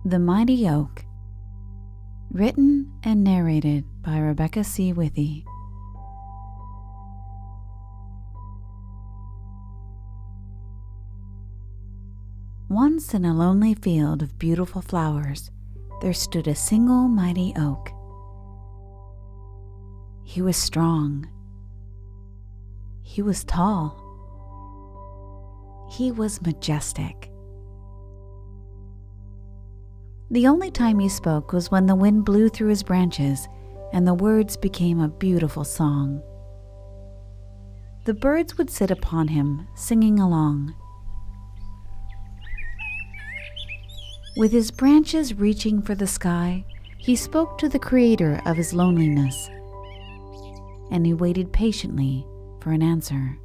The Mighty Oak. Written and narrated by Rebecca C. Withey. Once in a lonely field of beautiful flowers, there stood a single mighty oak. He was strong. He was tall. He was majestic. The only time he spoke was when the wind blew through his branches and the words became a beautiful song. The birds would sit upon him, singing along. With his branches reaching for the sky, he spoke to the Creator of his loneliness, and he waited patiently for an answer.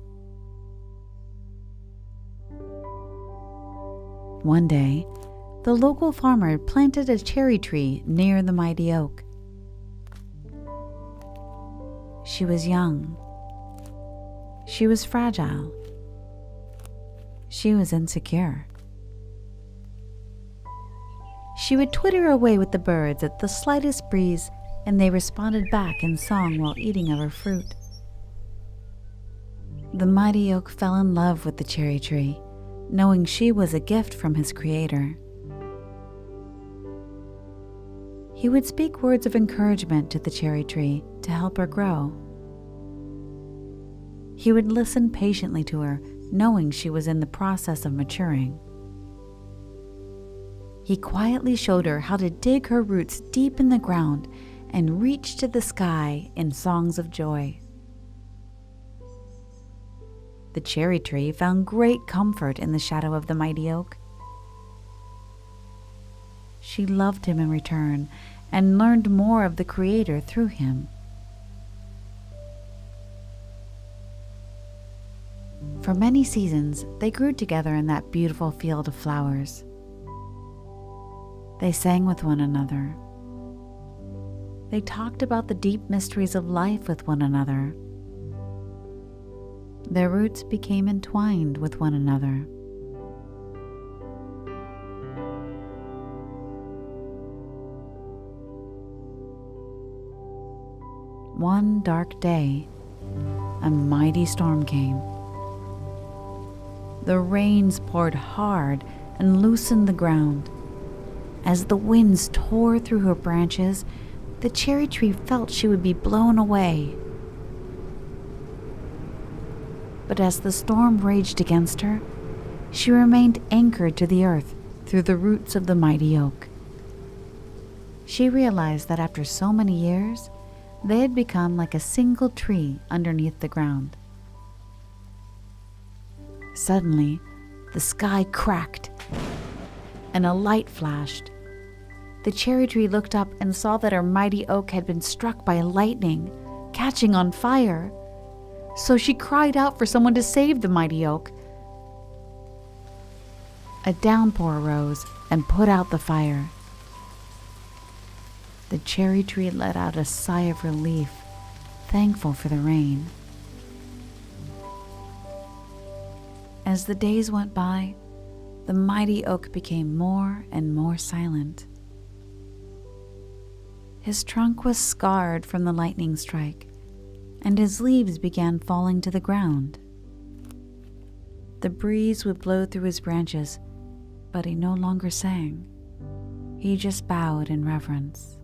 One day, the local farmer planted a cherry tree near the mighty oak. She was young. She was fragile. She was insecure. She would twitter away with the birds at the slightest breeze, and they responded back in song while eating of her fruit. The mighty oak fell in love with the cherry tree, knowing she was a gift from his Creator. He would speak words of encouragement to the cherry tree to help her grow. He would listen patiently to her, knowing she was in the process of maturing. He quietly showed her how to dig her roots deep in the ground and reach to the sky in songs of joy. The cherry tree found great comfort in the shadow of the mighty oak. She loved him in return and learned more of the Creator through him. For many seasons, they grew together in that beautiful field of flowers. They sang with one another. They talked about the deep mysteries of life with one another. Their roots became entwined with one another. One dark day, a mighty storm came. The rains poured hard and loosened the ground. As the winds tore through her branches, the cherry tree felt she would be blown away. But as the storm raged against her, she remained anchored to the earth through the roots of the mighty oak. She realized that after so many years, they had become like a single tree underneath the ground. Suddenly, the sky cracked and a light flashed. The cherry tree looked up and saw that her mighty oak had been struck by lightning, catching on fire. So she cried out for someone to save the mighty oak. A downpour arose and put out the fire. The cherry tree let out a sigh of relief, thankful for the rain. As the days went by, the mighty oak became more and more silent. His trunk was scarred from the lightning strike, and his leaves began falling to the ground. The breeze would blow through his branches, but he no longer sang. He just bowed in reverence.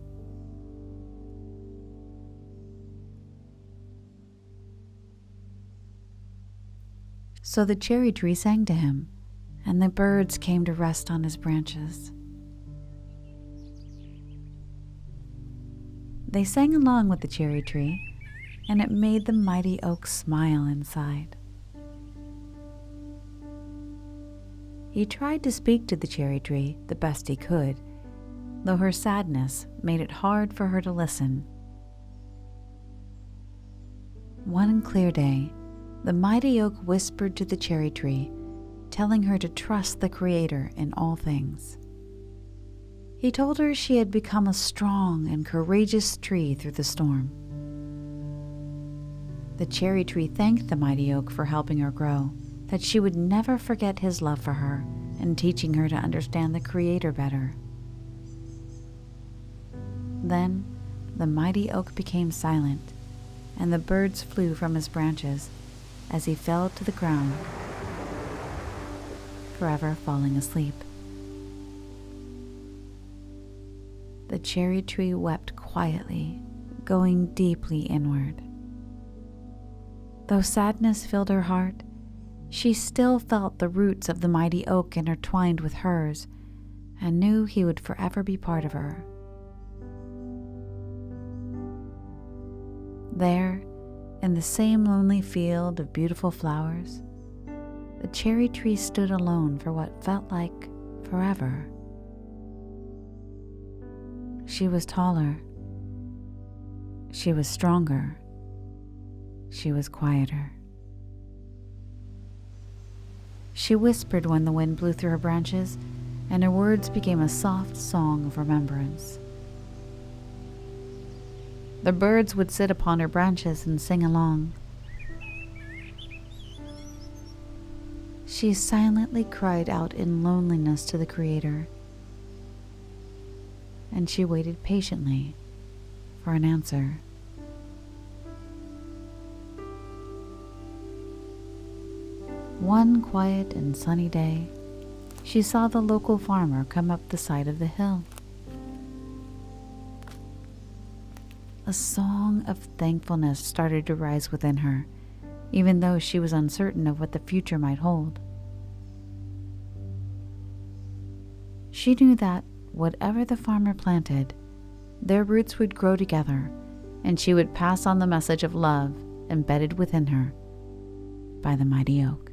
So the cherry tree sang to him, and the birds came to rest on his branches. They sang along with the cherry tree, and it made the mighty oak smile inside. He tried to speak to the cherry tree the best he could, though her sadness made it hard for her to listen. One clear day, the mighty oak whispered to the cherry tree, telling her to trust the Creator in all things. He told her she had become a strong and courageous tree through the storm. The cherry tree thanked the mighty oak for helping her grow, that she would never forget his love for her and teaching her to understand the Creator better. Then the mighty oak became silent, and the birds flew from his branches as he fell to the ground, forever falling asleep. The cherry tree wept quietly, going deeply inward. Though sadness filled her heart, she still felt the roots of the mighty oak intertwined with hers and knew he would forever be part of her. There, in the same lonely field of beautiful flowers, the cherry tree stood alone for what felt like forever. She was taller. She was stronger. She was quieter. She whispered when the wind blew through her branches, and her words became a soft song of remembrance. The birds would sit upon her branches and sing along. She silently cried out in loneliness to the Creator, and she waited patiently for an answer. One quiet and sunny day, she saw the local farmer come up the side of the hill. A song of thankfulness started to rise within her, even though she was uncertain of what the future might hold. She knew that whatever the farmer planted, their roots would grow together, and she would pass on the message of love embedded within her by the mighty oak.